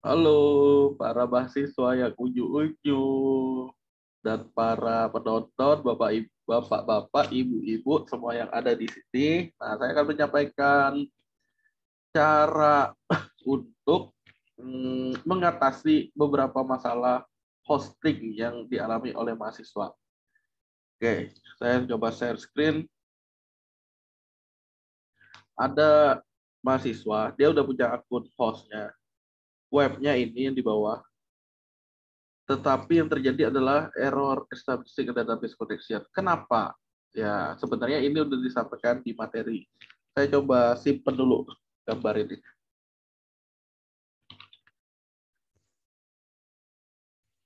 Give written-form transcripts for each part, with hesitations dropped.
Halo para mahasiswa yang unyu-unyu dan para penonton, bapak-bapak, ibu-ibu, semua yang ada di sini. Nah, saya akan menyampaikan cara untuk mengatasi beberapa masalah hosting yang dialami oleh mahasiswa. Oke, saya coba share screen. Ada mahasiswa, dia udah punya akun hostnya, webnya ini yang di bawah. Tetapi yang terjadi adalah error establishing a database connection. Kenapa? Ya, sebenarnya ini udah disampaikan di materi. Saya coba simpen dulu gambar ini.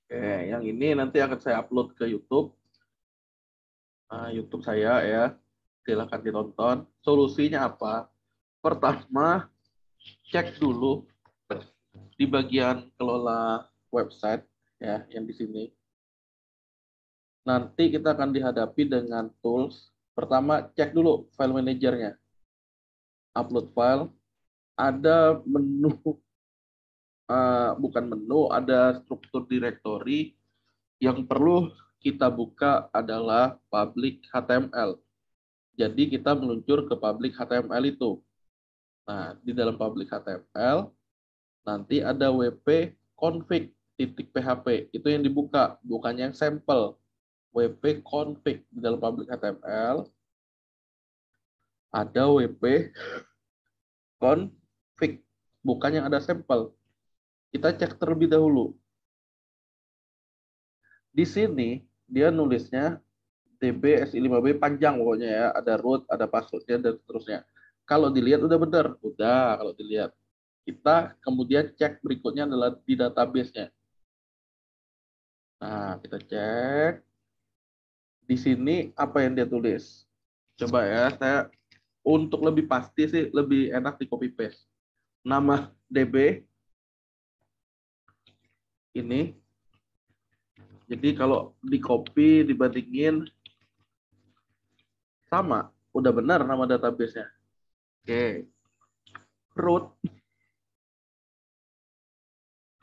Oke, yang ini nanti akan saya upload ke YouTube. YouTube saya ya. Silahkan ditonton. Solusinya apa? Pertama, cek dulu di bagian kelola website ya, yang di sini. Nanti kita akan dihadapi dengan tools. Pertama, cek dulu file manajernya. Upload file, ada menu, bukan menu, ada struktur directory. Yang perlu kita buka adalah public HTML. Jadi kita meluncur ke public HTML itu. Nah, di dalam public HTML nanti ada wp config .php. Itu yang dibuka, bukannya yang sampel. Wp config di dalam public HTML ada wp config, bukan yang ada sampel. Kita cek terlebih dahulu. Di sini dia nulisnya DB SI5B panjang pokoknya ya, ada root, ada passwordnya dan seterusnya. Kalau dilihat udah benar, udah kalau dilihat. Kita kemudian cek berikutnya adalah di database-nya. Nah, kita cek. Di sini apa yang dia tulis? Coba ya, saya untuk lebih pasti sih lebih enak di copy paste. Nama DB ini. Jadi kalau di copy dibandingin sama, udah benar nama database-nya. Oke. Root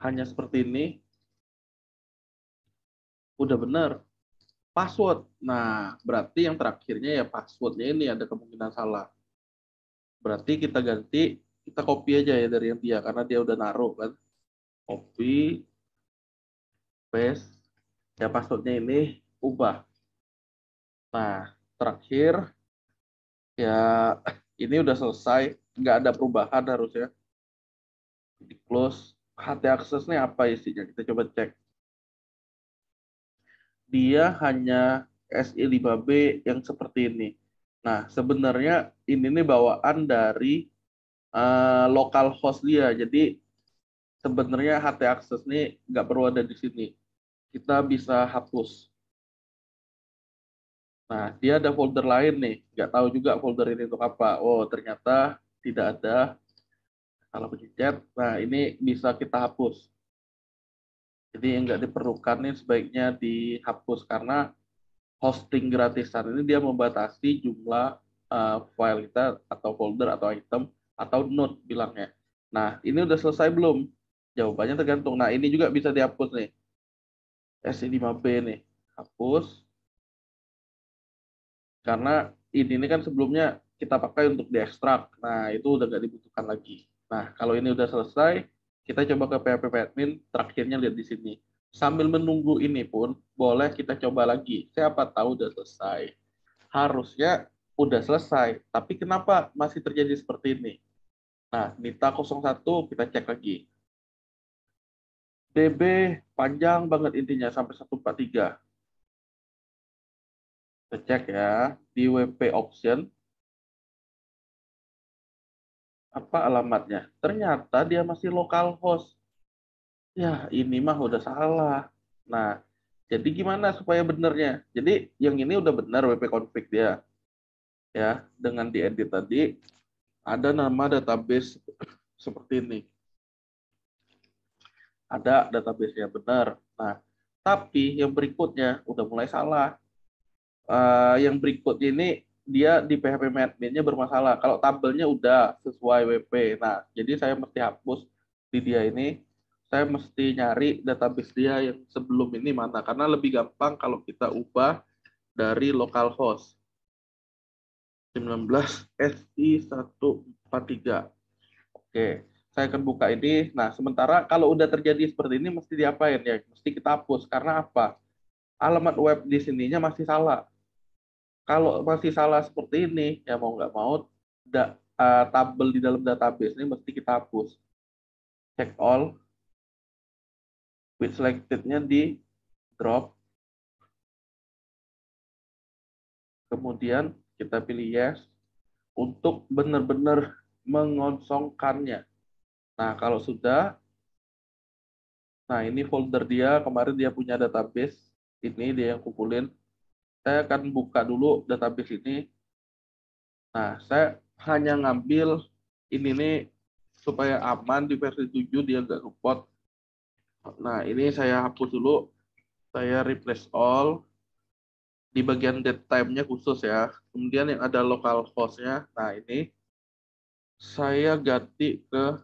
hanya seperti ini, udah benar. Password, nah berarti yang terakhirnya ya passwordnya ini ada kemungkinan salah. Berarti kita ganti, kita copy aja ya dari yang dia, karena dia udah naruh kan. Copy, paste, ya passwordnya ini ubah. Nah terakhir ya ini udah selesai, nggak ada perubahan harusnya. Di close, HT access-nya apa isinya? Kita coba cek. Dia hanya SI5B yang seperti ini. Nah, sebenarnya ini nih bawaan dari local host dia. Jadi sebenarnya HT access nih nggak perlu ada di sini. Kita bisa hapus. Nah, dia ada folder lain nih. Nggak tahu juga folder ini untuk apa. Oh, ternyata tidak ada. Kalau pencet, nah ini bisa kita hapus. Jadi yang nggak diperlukan nih sebaiknya dihapus karena hosting gratisan ini dia membatasi jumlah file kita atau folder atau item atau node bilangnya. Nah, ini udah selesai belum? Jawabannya tergantung. Nah, ini juga bisa dihapus nih. SI5B nih. Hapus. Karena ini kan sebelumnya kita pakai untuk diekstrak. Nah, itu udah nggak dibutuhkan lagi. Nah, kalau ini udah selesai, kita coba ke PHP admin, terakhirnya lihat di sini. Sambil menunggu ini pun, boleh kita coba lagi. Siapa tahu udah selesai. Harusnya udah selesai, tapi kenapa masih terjadi seperti ini? Nah, Nita 01 kita cek lagi. DB panjang banget intinya sampai 143. Kita cek ya di WP option apa alamatnya. Ternyata dia masih localhost. Ya, ini mah udah salah. Nah, jadi gimana supaya benernya? Jadi yang ini udah benar WP config dia. Ya, dengan diedit tadi ada nama database seperti ini. Ada database-nya benar. Nah, tapi yang berikutnya udah mulai salah. Yang berikutnya ini dia di PHP admin-nya bermasalah. Kalau tabelnya udah sesuai WP. Nah, jadi saya mesti hapus di dia ini. saya mesti nyari database dia yang sebelum ini mana. Karena lebih gampang kalau kita ubah dari localhost 19 SI143. Oke, saya akan buka ini. Nah, sementara kalau udah terjadi seperti ini, mesti diapain ya? Mesti kita hapus. Karena apa? Alamat web di sininya masih salah. Kalau masih salah seperti ini, ya mau nggak mau, tabel di dalam database ini mesti kita hapus. Check all, with selected-nya di drop, kemudian kita pilih yes, untuk benar-benar mengosongkannya. Nah, kalau sudah, nah ini folder dia, kemarin dia punya database, ini dia yang kumpulin. Saya akan buka dulu database ini. Nah, saya hanya ngambil ini nih supaya aman di versi 7 dia nggak support. Nah, ini saya hapus dulu. Saya replace all. Di bagian date time-nya khusus ya. Kemudian yang ada local host-nya. Nah, ini saya ganti ke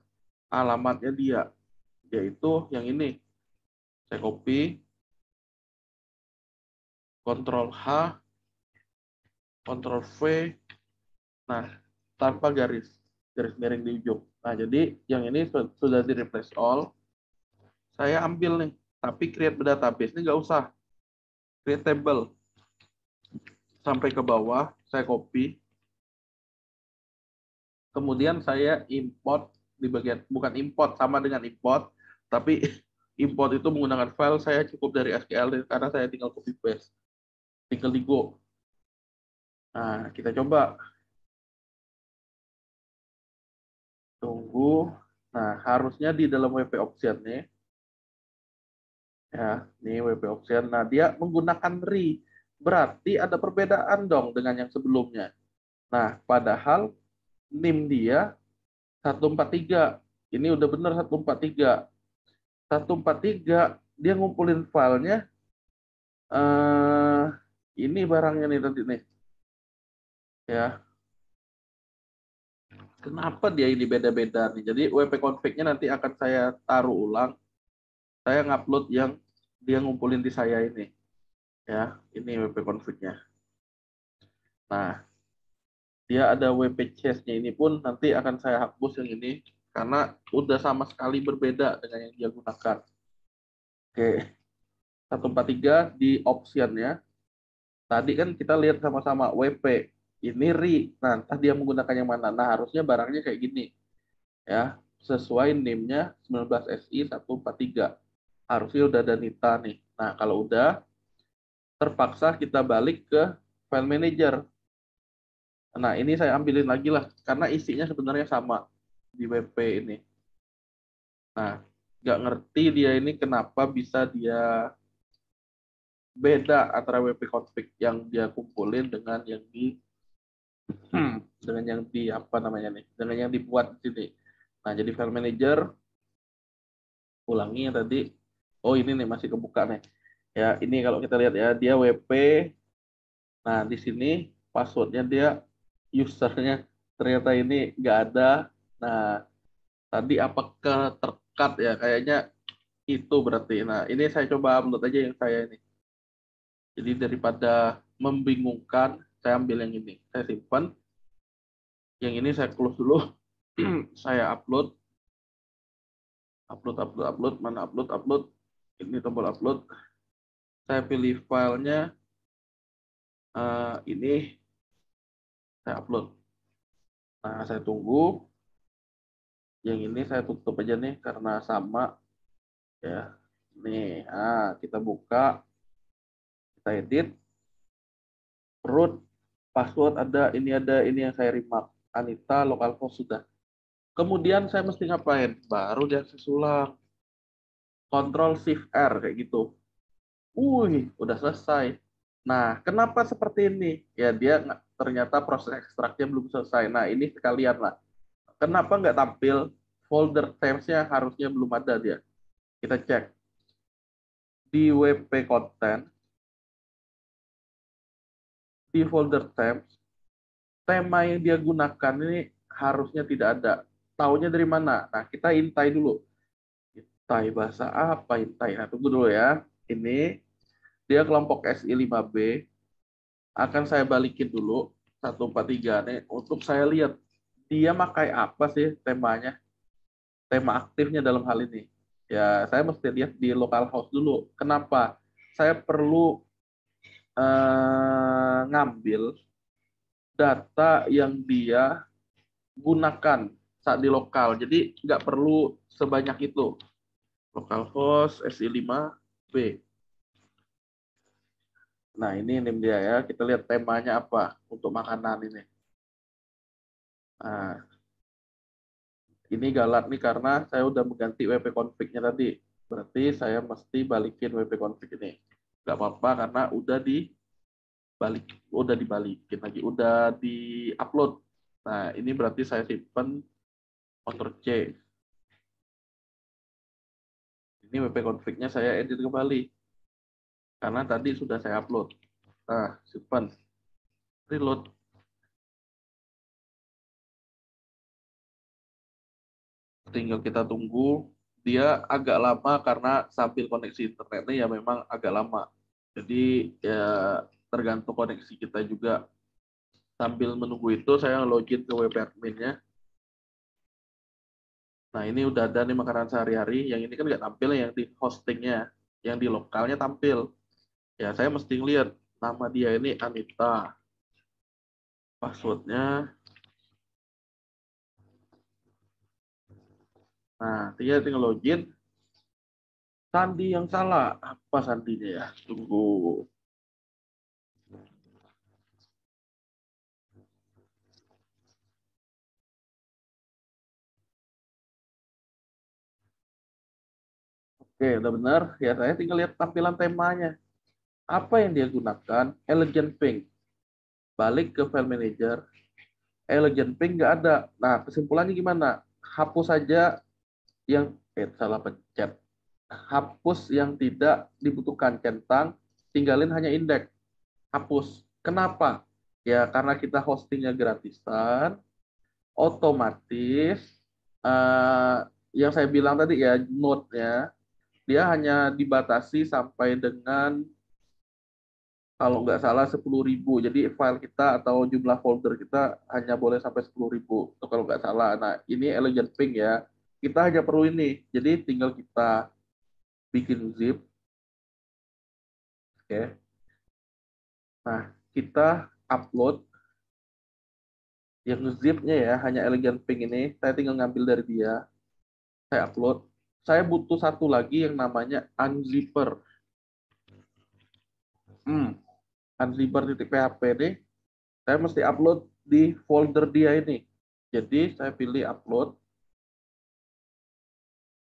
alamatnya dia. Yaitu yang ini. Saya copy. Ctrl H. Ctrl V. Nah, tanpa garis miring di ujung. Nah, jadi yang ini sudah di replace all. Saya ambil nih, tapi create database ini nggak usah. Create table. Sampai ke bawah, saya copy. Kemudian saya import di bagian, bukan import, sama dengan import, tapi import itu menggunakan file, saya cukup dari SQL, karena saya tinggal copy paste. Tinggal di Go. Nah, kita coba. Tunggu. Nah, harusnya di dalam WP option nih. Ya, ini WP option. Nah, dia menggunakan re. Berarti ada perbedaan dong dengan yang sebelumnya. Nah, padahal NIM dia 143. Ini udah benar 143. 143 dia ngumpulin filenya. Ini barangnya nih tadi nih. Ya, kenapa dia ini beda-beda nih? Jadi WP config-nya nanti akan saya taruh ulang. Saya ngupload yang dia ngumpulin di saya ini. Ya, ini WP config-nya. Nah, dia ada WP chase-nya ini pun nanti akan saya hapus yang ini karena udah sama sekali berbeda dengan yang dia gunakan. Oke, 143 di option-nya. Tadi kan kita lihat sama-sama WP. Ini RI. Nah, entah dia menggunakan yang mana. Nah, harusnya barangnya kayak gini. Ya, sesuai NIM-nya 19SI143. Harusnya udah ada Nita nih. Nah, kalau udah, terpaksa kita balik ke file manager. Nah, ini saya ambilin lagi lah. Karena isinya sebenarnya sama di WP ini. Nah, nggak ngerti dia ini kenapa bisa dia beda antara WP config yang dia kumpulin dengan yang di dengan yang di apa namanya nih, dengan yang dibuat di sini. Nah, jadi file manager ulangi yang tadi. Oh, ini nih masih kebuka nih. Ya, ini kalau kita lihat ya, dia WP. Nah, di sini passwordnya dia usernya ternyata ini nggak ada. Nah, tadi apakah terkat ya? Kayaknya itu berarti. Nah, ini saya coba upload aja yang saya ini. Jadi daripada membingungkan, saya ambil yang ini. Saya simpan. Yang ini saya close dulu. Saya upload. Upload. Mana upload. Ini tombol upload. Saya pilih filenya. Ini saya upload. Nah, saya tunggu. Yang ini saya tutup aja nih karena sama ya. Nih, kita buka, kita edit, root, password ada, ini yang saya remark. Anita localhost sudah. Kemudian saya mesti ngapain? Baru dia ulang. Control Shift R kayak gitu. Udah selesai. Nah, kenapa seperti ini? Ya, ternyata proses ekstraknya belum selesai. Nah, ini sekalian lah. Kenapa nggak tampil folder tabs-nya harusnya belum ada dia. Kita cek. Di WP content, di folder tabs, tema yang dia gunakan ini harusnya tidak ada. Taunya dari mana? Nah, kita intai dulu. Tai bahasa apa ini? Tai. Nah, tunggu dulu ya. Ini dia kelompok SI5B. Akan saya balikin dulu 143 nih untuk saya lihat dia pakai apa sih temanya, tema aktifnya dalam hal ini. Ya, saya mesti lihat di localhost dulu. Kenapa? Saya perlu ngambil data yang dia gunakan saat di lokal. Jadi nggak perlu sebanyak itu. Localhost SI5B. Nah, ini dia ya. Kita lihat temanya apa untuk makanan ini. Nah, ini galak nih karena saya udah mengganti WP config-nya tadi. Berarti saya mesti balikin WP config ini. Nggak apa-apa karena udah dibalikin lagi, udah di-upload. Nah, ini berarti saya simpen Ctrl C. Ini WP config-nya saya edit kembali. Karena tadi sudah saya upload. Nah, simpan. Reload. Tinggal kita tunggu. Dia agak lama karena sambil koneksi internetnya ya memang agak lama. Jadi ya tergantung koneksi kita juga. Sambil menunggu itu saya login ke web admin-nya. Nah, ini udah ada nih makanan sehari-hari. Yang ini kan nggak tampil yang di hostingnya. Yang di lokalnya tampil. Ya, saya mesti lihat nama dia ini Anita. Passwordnya. Nah, dia tinggal login. Sandi yang salah. Apa sandinya ya? Tunggu. Oke, udah benar. Ya, saya tinggal lihat tampilan temanya. Apa yang dia gunakan? Elegant Pink. Balik ke file manager. Elegant Pink nggak ada. Nah, kesimpulannya gimana? Hapus saja yang salah pencet. Hapus yang tidak dibutuhkan centang, tinggalin hanya indeks. Hapus. Kenapa? Ya, karena kita hostingnya gratisan, otomatis eh, yang saya bilang tadi ya, node-nya dia hanya dibatasi sampai dengan kalau nggak salah 10.000. Jadi file kita atau jumlah folder kita hanya boleh sampai 10.000. Itu kalau nggak salah. Nah, ini Elegant Pink ya. Kita hanya perlu ini. Jadi tinggal kita bikin zip. Oke. Nah, kita upload yang zip-nya ya, hanya Elegant Pink ini. Saya tinggal ngambil dari dia. Saya upload. Saya butuh satu lagi yang namanya unzipper. Unzipper.php nih. Saya mesti upload di folder dia ini. Jadi saya pilih upload.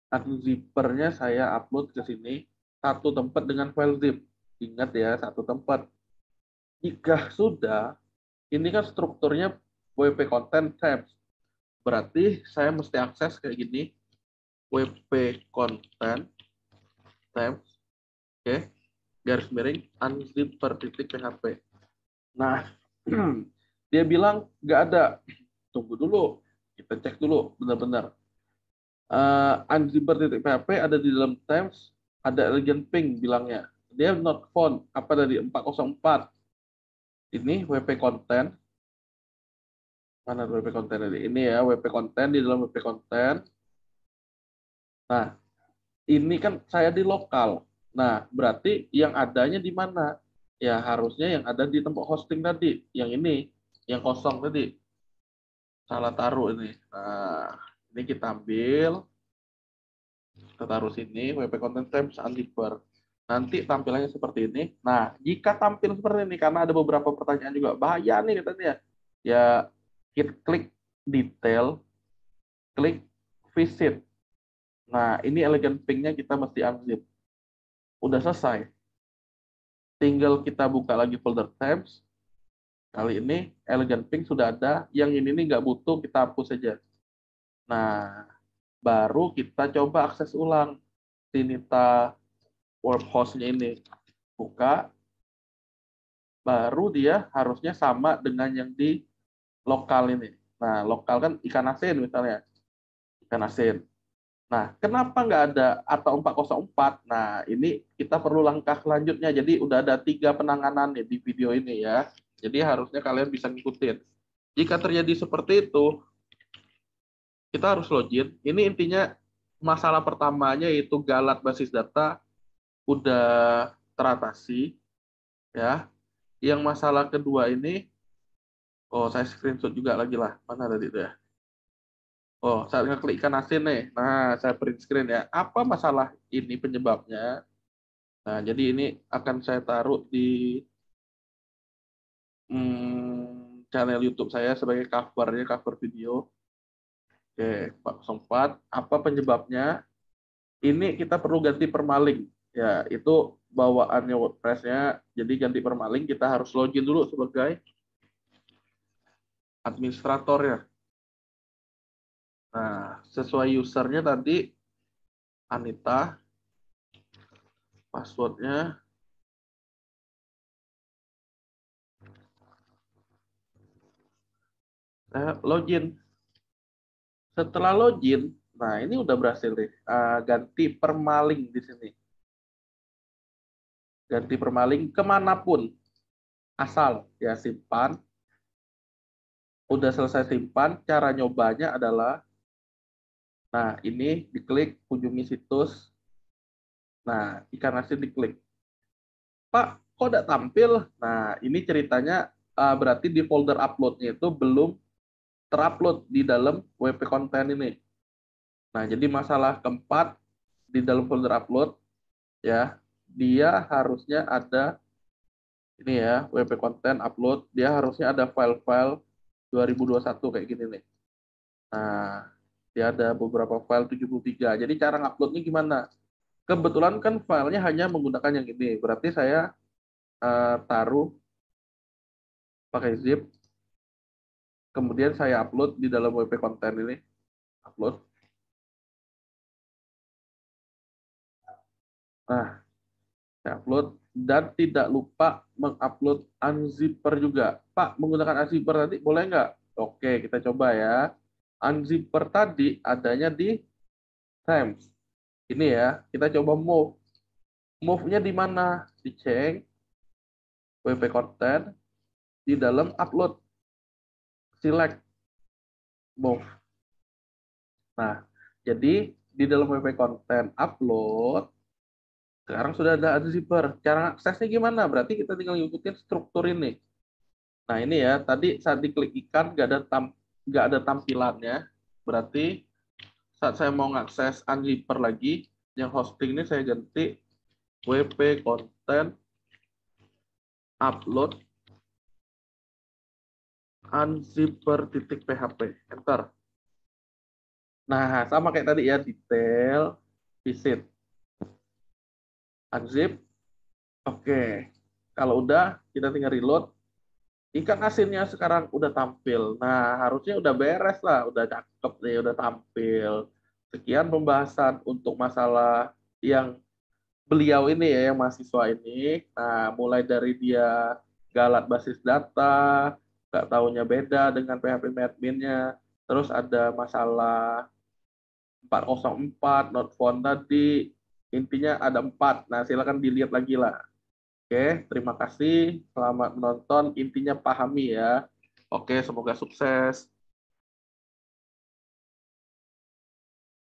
Unzipper-nya saya upload ke sini. Satu tempat dengan file zip. Ingat ya, satu tempat. Jika sudah, ini kan strukturnya WP Content Tabs. Berarti saya mesti akses kayak gini. WP Content Tabs. Oke. Garis miring unzipper.php. Nah, dia bilang nggak ada. Tunggu dulu. Kita cek dulu benar-benar. Unzipper.php ada di dalam Tabs, ada Elegant Pink bilangnya. Dia not found. Apa dari 404? Ini WP Content. Mana WP Content ini? Ini ya, WP Content, di dalam WP Content. Nah, ini kan saya di lokal. Nah, berarti yang adanya di mana? Ya, harusnya yang ada di tempat hosting tadi. Yang ini, yang kosong tadi. Salah taruh ini. Nah, ini kita ambil. Kita taruh sini, WP Content Tabs Unzipper. Nanti tampilannya seperti ini. Nah, jika tampil seperti ini, karena ada beberapa pertanyaan juga, bahaya nih katanya. Ya, kita klik detail, klik visit. Nah, ini Elegant Pink-nya kita mesti unzip. Udah selesai. Tinggal kita buka lagi folder tabs. Kali ini Elegant Pink sudah ada. Yang ini nih nggak butuh, kita hapus saja. Nah, baru kita coba akses ulang Tinita Web Host-nya ini. Buka, baru dia harusnya sama dengan yang di lokal ini. Nah, lokal kan ikan asin misalnya. Ikan asin. Nah, kenapa nggak ada atau 404? Nah, ini kita perlu langkah selanjutnya. Jadi udah ada 3 penanganan nih di video ini ya. Jadi harusnya kalian bisa ngikutin. Jika terjadi seperti itu, kita harus login. Ini intinya masalah pertamanya yaitu galat basis data udah teratasi ya. Yang masalah kedua ini, oh saya screenshot juga lagi lah. Mana tadi itu ya? Oh, saat ngeklik ikan asin nih. Nah, saya print screen ya. Apa masalah ini penyebabnya? Nah, jadi ini akan saya taruh di channel YouTube saya sebagai covernya, cover video. Oke, 404. Apa penyebabnya? Ini kita perlu ganti permalink. Ya, itu bawaannya WordPress-nya. Jadi ganti permalink, kita harus login dulu sebagai administrator ya. Nah, sesuai usernya tadi, Anita, passwordnya, saya login. Setelah login, nah ini udah berhasil nih. Ganti permalink di sini. Ganti permalink kemanapun. Asal ya simpan. Udah selesai simpan, cara nyobanya adalah, nah ini diklik kunjungi situs. Nah, ikan asin diklik. Pak, kok tidak tampil? Nah, ini ceritanya berarti di folder uploadnya itu belum terupload di dalam WP konten ini. Nah, jadi masalah keempat di dalam folder upload ya, dia harusnya ada ini ya, WP konten upload, dia harusnya ada file-file 2021 kayak gini nih. Nah, dia ada beberapa file 73. Jadi cara nguploadnya gimana? Kebetulan kan filenya hanya menggunakan yang ini. Berarti saya taruh pakai zip, kemudian saya upload di dalam WP konten ini. Upload. Nah, saya upload. Dan tidak lupa mengupload unzipper juga. Pak, menggunakan unzipper tadi boleh nggak? Oke, kita coba ya. Unzipper tadi adanya di Times. Ini ya, kita coba move. Move-nya di mana? Dicek WP konten di dalam upload. Select move. Nah, jadi di dalam WP konten upload, sekarang sudah ada unzipper. Cara aksesnya gimana? Berarti kita tinggal ngikutin struktur ini. Nah, ini ya, tadi saat diklik ikan nggak ada tampilannya. Berarti saat saya mau ngakses unzipper lagi, yang hosting ini saya ganti WP konten upload unzipper.php. Enter. Nah, sama kayak tadi ya, detail, visit, unzip. Oke. Kalau udah, kita tinggal reload. Ikan asinnya sekarang udah tampil. Nah, harusnya udah beres lah, udah cakep nih, udah tampil. Sekian pembahasan untuk masalah yang beliau ini ya, yang mahasiswa ini. Nah, mulai dari dia galat basis data, nggak taunya beda dengan PHP adminnya. Terus ada masalah 404, not found tadi. Intinya ada 4. Nah, silakan dilihat lagi lah. Oke, terima kasih. Selamat menonton. Intinya pahami ya. Oke, semoga sukses.